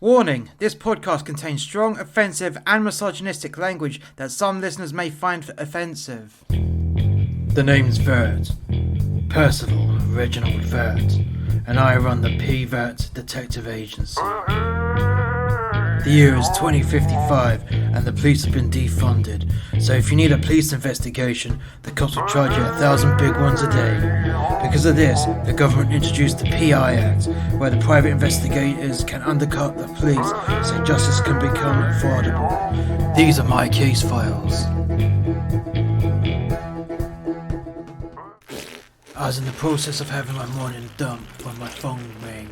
Warning, this podcast contains strong, offensive and misogynistic language that some listeners may find offensive. The name's Vert. Percival, Reginald Vert, and I run the P.I Detective Agency. The year is 2055 and the police have been defunded, so if you need a police investigation, the cops will charge you 1,000 big ones a day. Because of this, the government introduced the P.I Act, where the private investigators can undercut the police so justice can become affordable. These are my case files. I was in the process of having my morning dump when my phone rang.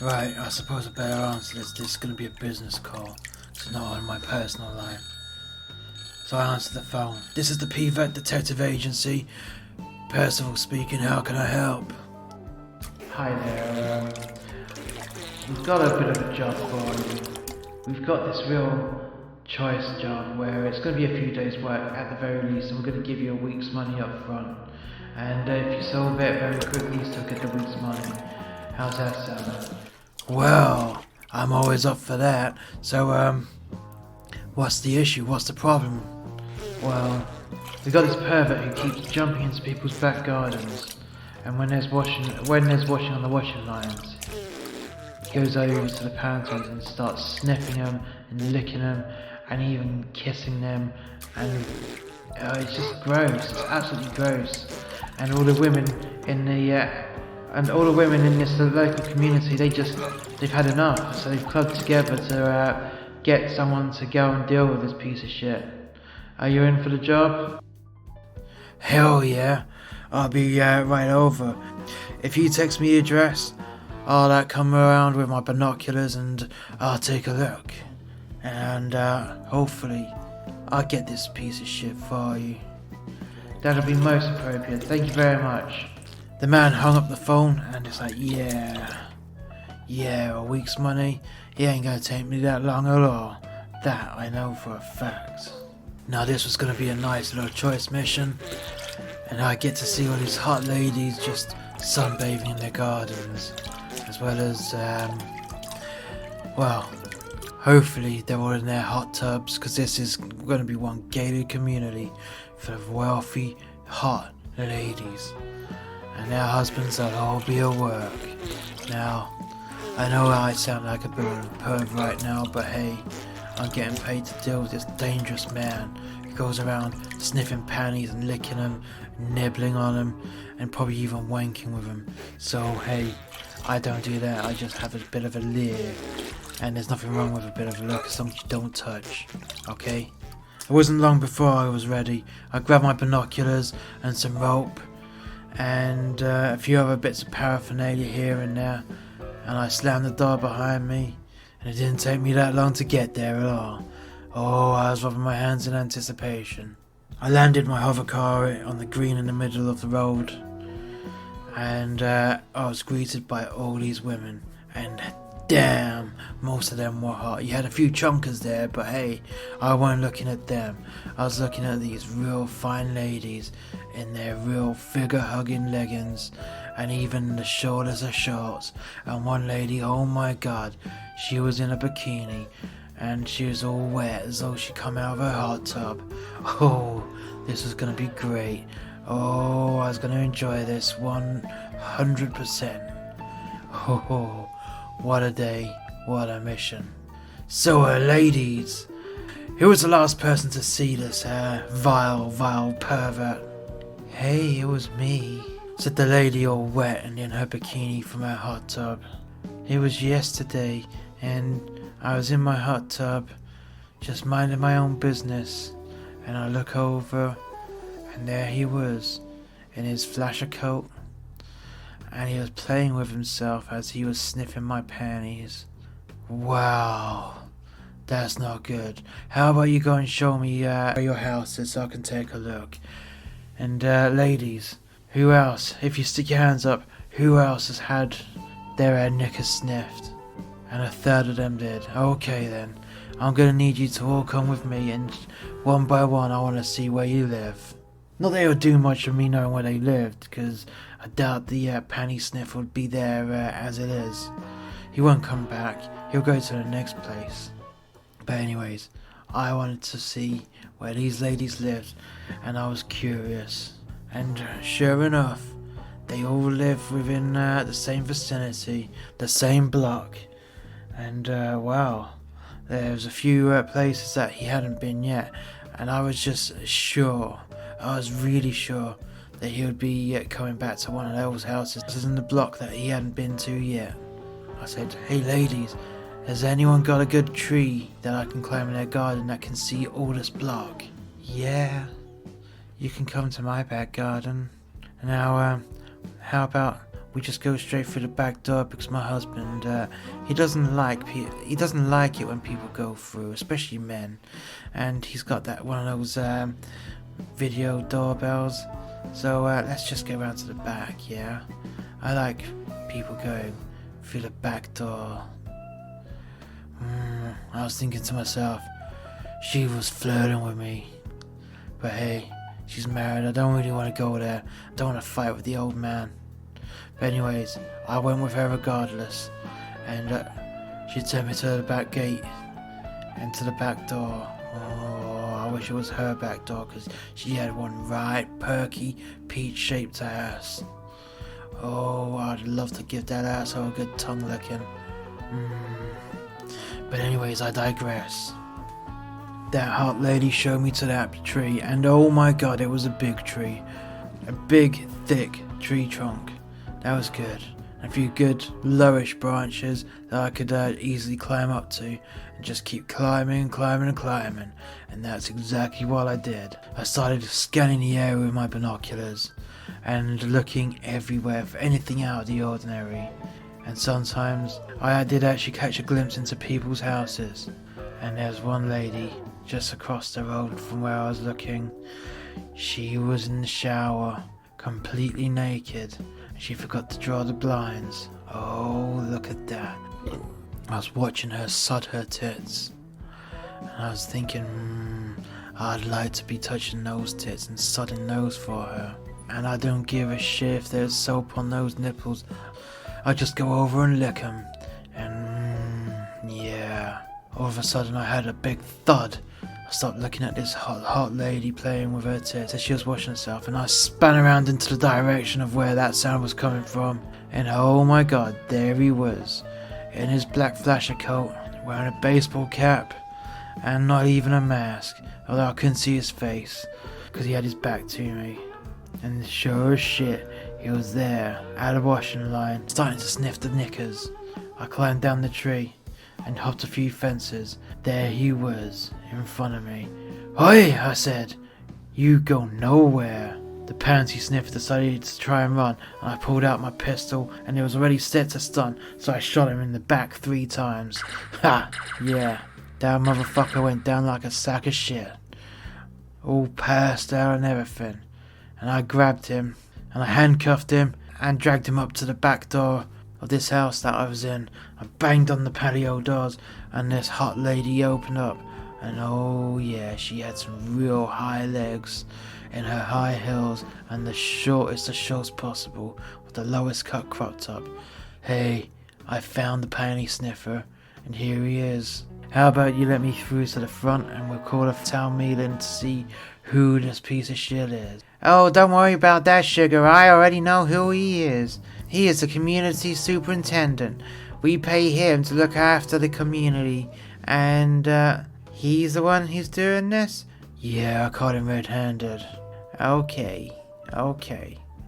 Right, I suppose I better answer this. This is going to be a business call. It's not on my personal line. So I answered the phone. This is the P.I Detective Agency. Percival speaking. How can I help? Hi there. We've got a bit of a job for you. We've got this real choice job where it's going to be a few days' work at the very least, and we're going to give you a week's money up front. And if you solve it very quickly, you still get the week's money. How's that sound? Well, I'm always up for that. So, what's the issue? What's the problem? Well, we got this pervert who keeps jumping into people's back gardens, and when there's washing on the washing lines, he goes over to the panties and starts sniffing them and licking them and even kissing them, and it's just gross. It's absolutely gross. And all the women in this local community, they've had enough, so they've clubbed together to get someone to go and deal with this piece of shit. Are you in for the job? Hell yeah, I'll be right over. If you text me your address, I'll come around with my binoculars and I'll take a look. And hopefully I'll get this piece of shit for you. That'll be most appropriate, thank you very much. The man hung up the phone and it's like, yeah, a week's money, it ain't gonna take me that long at all. That I know for a fact. Now this was gonna be a nice little choice mission, and I get to see all these hot ladies just sunbathing in their gardens, as well as, hopefully they're all in their hot tubs, because this is gonna be one gated community full of wealthy, hot ladies. And their husbands will all be at work. Now, I know I sound like a bit of a perv right now, but hey, I'm getting paid to deal with this dangerous man who goes around sniffing panties and licking them, nibbling on them, and probably even wanking with them. So hey, I don't do that, I just have a bit of a leer. And there's nothing wrong with a bit of a look, as long as you don't touch, okay? It wasn't long before I was ready. I grabbed my binoculars and some rope, and a few other bits of paraphernalia here and there, and I slammed the door behind me, and it didn't take me that long to get there at all. Oh, I was rubbing my hands in anticipation. I landed my hover car on the green in the middle of the road, and I was greeted by all these women, and damn, most of them were hot. You had a few chunkers there, but hey, I wasn't looking at them. I was looking at these real fine ladies in their real figure-hugging leggings, and even the shortest of shorts. And one lady, oh my god, she was in a bikini, and she was all wet as though she come out of her hot tub. Oh, this was gonna be great. Oh, I was gonna enjoy this 100%. Oh, what a day, what a mission. So, ladies, who was the last person to see this vile pervert? Hey, it was me, said the lady all wet and in her bikini from her hot tub. It was yesterday, and I was in my hot tub, just minding my own business, and I look over, and there he was, in his flasher coat, and he was playing with himself as he was sniffing my panties. Wow, that's not good. How about you go and show me where your house is so I can take a look? And ladies, who else, if you stick your hands up, who else has had their knickers sniffed? And a third of them did. Okay then, I'm gonna need you to all come with me, and one by one I wanna see where you live. Not that it would do much for me knowing where they lived, because I doubt the Panty Sniffer would be there as it is. He won't come back, he'll go to the next place. But anyways, I wanted to see where these ladies lived, and I was curious. And sure enough, they all live within the same vicinity, the same block. And wow, there's a few places that he hadn't been yet, and I was just sure, I was really sure that he would be coming back to one of those houses in the block that he hadn't been to yet. I said, "Hey ladies, has anyone got a good tree that I can climb in their garden that can see all this block?" "Yeah, you can come to my back garden." Now, how about we just go straight through the back door, because my husband, he doesn't like it when people go through, especially men. And he's got that one of those video doorbells. So let's just go around to the back, yeah? I like people going through the back door. I was thinking to myself, she was flirting with me. But hey, she's married, I don't really want to go there. I don't want to fight with the old man. But anyways, I went with her regardless. And she took me to the back gate and to the back door. Oh, I wish it was her back door, because she had one right perky, peach-shaped ass. Oh, I'd love to give that asshole a good tongue licking. But anyways, I digress. That hot lady showed me to that tree, and oh my god, it was a big tree. A big, thick tree trunk. That was good. A few good, lowish branches that I could easily climb up to, and just keep climbing. And that's exactly what I did. I started scanning the area with my binoculars, and looking everywhere for anything out of the ordinary. And sometimes I did actually catch a glimpse into people's houses. And there's one lady just across the road from where I was looking. She was in the shower, completely naked. She forgot to draw the blinds. Oh, look at that. I was watching her sud her tits. And I was thinking, I'd like to be touching those tits and sudding those for her. And I don't give a shit if there's soap on those nipples. I just go over and lick them. And yeah. All of a sudden I heard a big thud. I stopped looking at this hot lady playing with her tits as she was washing herself, and I span around into the direction of where that sound was coming from. And oh my god, there he was, in his black flasher coat, wearing a baseball cap, and not even a mask, although I couldn't see his face, because he had his back to me. And sure as shit, he was there, at the washing line, starting to sniff the knickers. I climbed down the tree, and hopped a few fences. There he was, in front of me. "Oi!" I said. "You go nowhere." The Panty Sniffer decided to try and run, and I pulled out my pistol, and it was already set to stun, so I shot him in the back 3 times. Ha! Yeah, that motherfucker went down like a sack of shit. All passed out and everything. And I grabbed him, and I handcuffed him, and dragged him up to the back door of this house that I was in. I banged on the patio doors, and this hot lady opened up, and oh yeah, she had some real high legs in her high heels, and the shortest of shorts possible, with the lowest cut crop top. Hey, I found the Panty Sniffer, and here he is. How about you let me through to the front, and we'll call a town meeting to see who this piece of shit is. Oh, don't worry about that, sugar. I already know who he is. He is the community superintendent. We pay him to look after the community. And, he's the one who's doing this? Yeah, I caught him red-handed. Okay.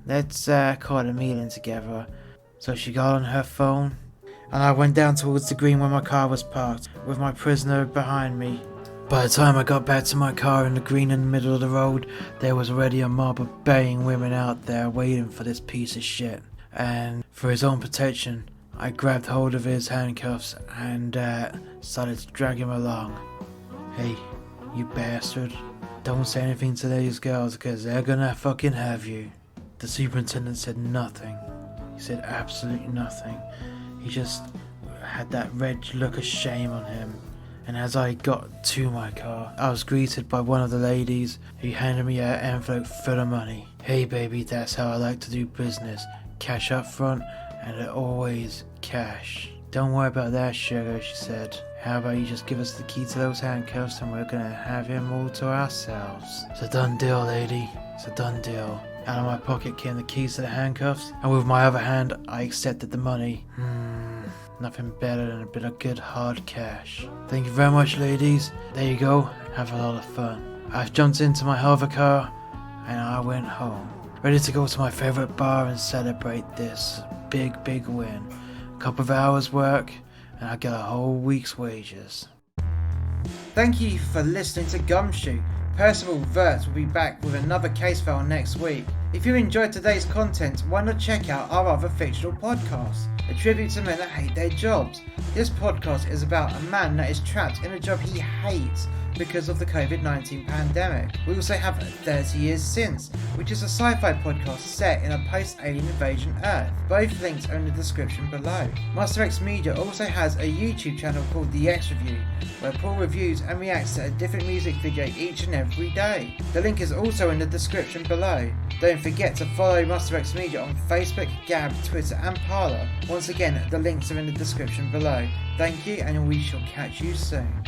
Let's, call a meeting together. So she got on her phone, and I went down towards the green where my car was parked, with my prisoner behind me. By the time I got back to my car in the green in the middle of the road, there was already a mob of baying women out there waiting for this piece of shit. And for his own protection, I grabbed hold of his handcuffs and started to drag him along. Hey, you bastard. Don't say anything to these girls, because they're gonna fucking have you. The superintendent said nothing. He said absolutely nothing. He just had that red look of shame on him. and as I got to my car, I was greeted by one of the ladies who handed me an envelope full of money. Hey baby, that's how I like to do business. Cash up front, and always cash. Don't worry about that, sugar, she said. How about you just give us the key to those handcuffs and we're gonna have him all to ourselves. It's a done deal, lady. It's a done deal. Out of my pocket came the keys to the handcuffs, and with my other hand, I accepted the money. Nothing better than a bit of good hard cash. Thank you very much, ladies. There you go. Have a lot of fun. I jumped into my hover car, and I went home. Ready to go to my favorite bar and celebrate this big win. A couple of hours work, and I get a whole week's wages. Thank you for listening to Gumshoe. Percival Vert will be back with another case file next week. If you enjoyed today's content, why not check out our other fictional podcasts, a tribute to men that hate their jobs. This podcast is about a man that is trapped in a job he hates because of the COVID-19 pandemic. We also have 30 Years Since, which is a sci-fi podcast set in a post-alien invasion Earth. Both links are in the description below. Musterxmedia also has a YouTube channel called The X Review, where Paul reviews and reacts to a different music video each and every day. The link is also in the description below. Don't forget to follow Musterxmedia on Facebook, Gab, Twitter and Parler. Once again, the links are in the description below. Thank you, and we shall catch you soon.